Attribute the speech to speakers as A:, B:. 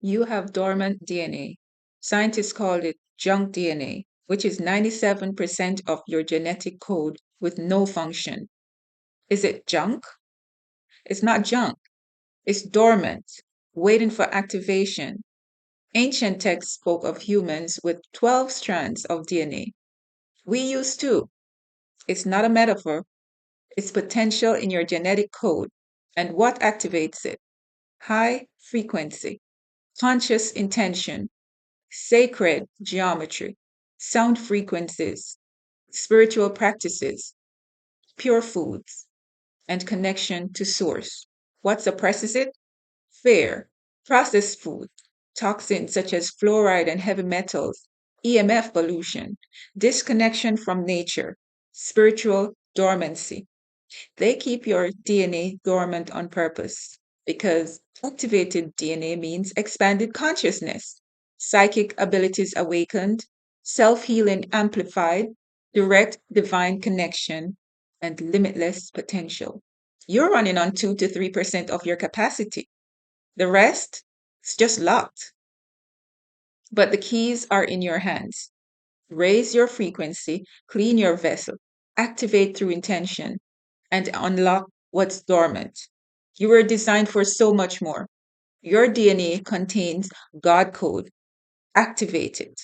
A: You have dormant DNA. Scientists call it junk DNA, which is 97% of your genetic code with no function. Is it junk? It's not junk. It's dormant, waiting for activation. Ancient texts spoke of humans with 12 strands of DNA. We use two. It's not a metaphor, it's potential in your genetic code. And what activates it? High frequency, conscious intention, sacred geometry, sound frequencies, spiritual practices, pure foods, and connection to source. What suppresses it? Fear, processed food, toxins such as fluoride and heavy metals, EMF pollution, disconnection from nature, spiritual dormancy. They keep your DNA dormant on purpose because activated DNA means expanded consciousness, psychic abilities awakened, self healing amplified, direct divine connection, and limitless potential. You're running on 2 to 3% of your capacity. The rest is just locked. But the keys are in your hands. Raise your frequency, clean your vessel, activate through intention, and unlock what's dormant. You were designed for so much more. Your DNA contains God code. Activate it.